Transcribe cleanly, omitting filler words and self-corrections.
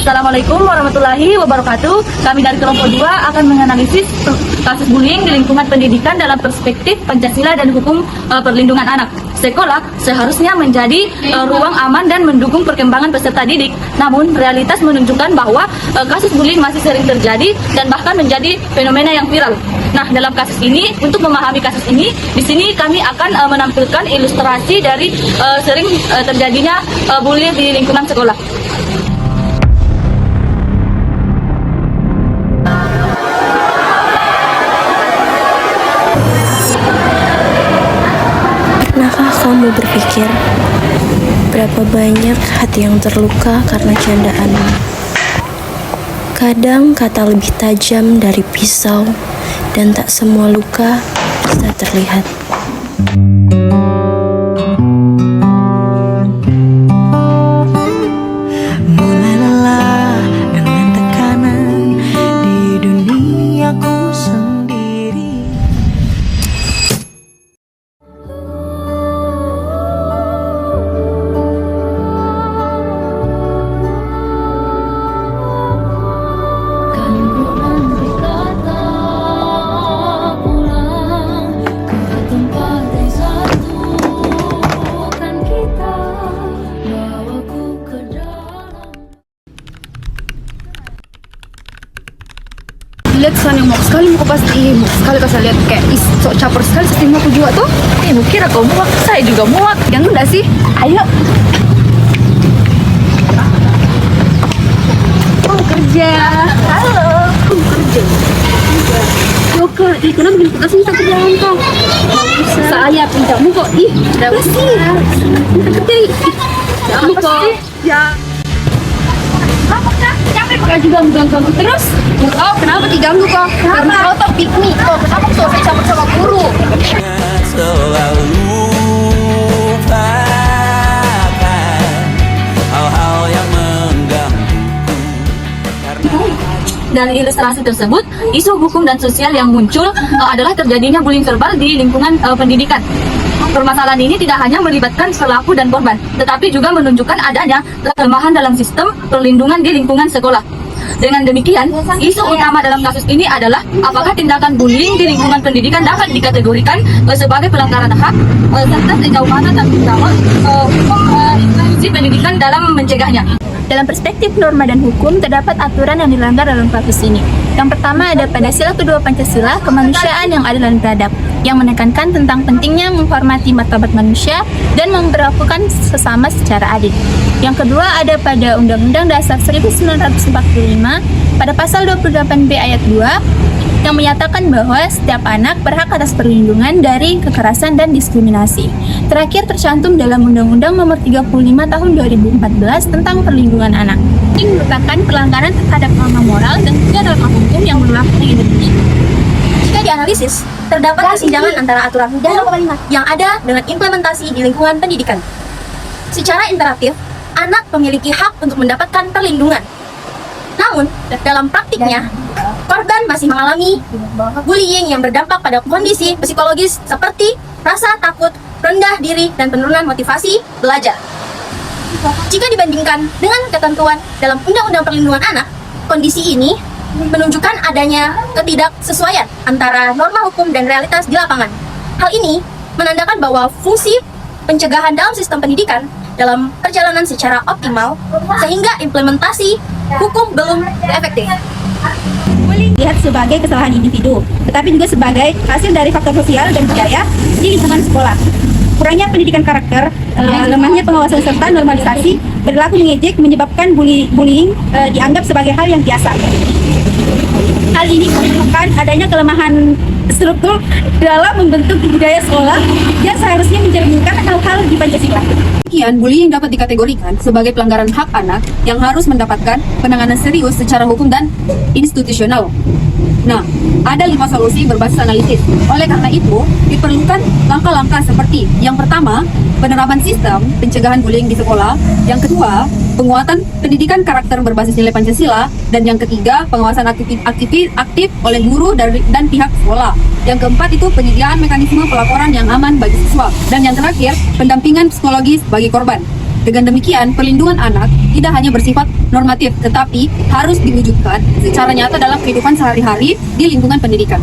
Assalamualaikum warahmatullahi wabarakatuh. Kami dari kelompok 2 akan menganalisis kasus bullying di lingkungan pendidikan dalam perspektif Pancasila dan hukum perlindungan anak. Sekolah seharusnya menjadi ruang aman dan mendukung perkembangan peserta didik. Namun realitas menunjukkan bahwa kasus bullying masih sering terjadi dan bahkan menjadi fenomena yang viral. Nah, dalam kasus ini, untuk memahami kasus ini, di sini kami akan menampilkan ilustrasi dari sering terjadinya bullying di lingkungan sekolah. Pernahkah kamu berpikir berapa banyak hati yang terluka karena candaanmu? Kadang kata lebih tajam dari pisau dan tak semua luka bisa terlihat. Mulai lelah dengan tekanan di duniaku sendiri. Lihat sana yang mau sekali mau pasti mau sekali kau lihat kayak sok caper sekali sistem aku juga tuh. Mau kira kau muak, saya juga muak. Jangan enggak sih? Ayo. Oh kerja. Halo. Kerja. Oke, kenapa bikin kasih minta kerjaan kau? Saya pinjamu kok. Ih, kenapa sih? Minta kerja. Kamu kok. Ya. Kamu kan capek Kau juga mengganggu terus. Kau kenapa diganggu kok? Karena kau tuh piknik kok. Kenapa kau sering campur sama guru? Selalu lupakan hal-hal yang menggangguku karena Dari ilustrasi tersebut, isu hukum dan sosial yang muncul adalah terjadinya bullying verbal di lingkungan pendidikan. Permasalahan ini tidak hanya melibatkan pelaku dan korban, tetapi juga menunjukkan adanya kelemahan dalam sistem perlindungan di lingkungan sekolah. Dengan demikian, isu utama dalam kasus ini adalah apakah tindakan bullying di lingkungan pendidikan dapat dikategorikan sebagai pelanggaran hak, serta sejauh mana tanggung jawab hukum institusi pendidikan dalam mencegahnya. Dalam perspektif norma dan hukum, terdapat aturan yang dilanggar dalam kasus ini. Yang pertama ada pada sila kedua Pancasila, kemanusiaan yang adil dan beradab, yang menekankan tentang pentingnya menghormati martabat manusia dan memperlakukan sesama secara adil. Yang kedua ada pada Undang-Undang Dasar 1945, pada pasal 28B ayat 2, yang menyatakan bahwa setiap anak berhak atas perlindungan dari kekerasan dan diskriminasi. Terakhir tercantum dalam Undang-Undang Nomor 35 Tahun 2014 tentang Perlindungan Anak. Ini merupakan pelanggaran terhadap norma moral dan juga norma hukum yang berlaku di Indonesia. Jika dianalisis, terdapat kesenjangan antara aturan hukum yang ada dengan implementasi di lingkungan pendidikan. Secara interaktif, anak memiliki hak untuk mendapatkan perlindungan. Namun, dalam praktiknya, korban masih mengalami bullying yang berdampak pada kondisi psikologis seperti rasa takut, rendah diri, dan penurunan motivasi belajar. Jika dibandingkan dengan ketentuan dalam Undang-Undang Perlindungan Anak, kondisi ini menunjukkan adanya ketidaksesuaian antara norma hukum dan realitas di lapangan. Hal ini menandakan bahwa fungsi pencegahan dalam sistem pendidikan dalam perjalanan secara optimal, sehingga implementasi hukum belum efektif. Lihat sebagai kesalahan individu, tetapi juga sebagai hasil dari faktor sosial dan budaya di lingkungan sekolah. Kurangnya pendidikan karakter, lemahnya pengawasan serta normalisasi, berlaku mengejek menyebabkan bullying dianggap sebagai hal yang biasa. Hal ini menunjukkan adanya kelemahan struktur dalam membentuk budaya sekolah yang seharusnya mencerminkan hal-hal di Pancasila. Demikian, bullying dapat dikategorikan sebagai pelanggaran hak anak yang harus mendapatkan penanganan serius secara hukum dan institusional. Nah, ada 5 solusi berbasis analisis. Oleh karena itu, diperlukan langkah-langkah seperti yang pertama, penerapan sistem pencegahan bullying di sekolah. Yang kedua, penguatan pendidikan karakter berbasis nilai Pancasila. Dan yang ketiga, pengawasan aktif oleh guru dan pihak sekolah. Yang keempat itu penyediaan mekanisme pelaporan yang aman bagi siswa. Dan yang terakhir, pendampingan psikologis bagi korban. Dengan demikian, perlindungan anak tidak hanya bersifat normatif, tetapi harus diwujudkan secara nyata dalam kehidupan sehari-hari di lingkungan pendidikan.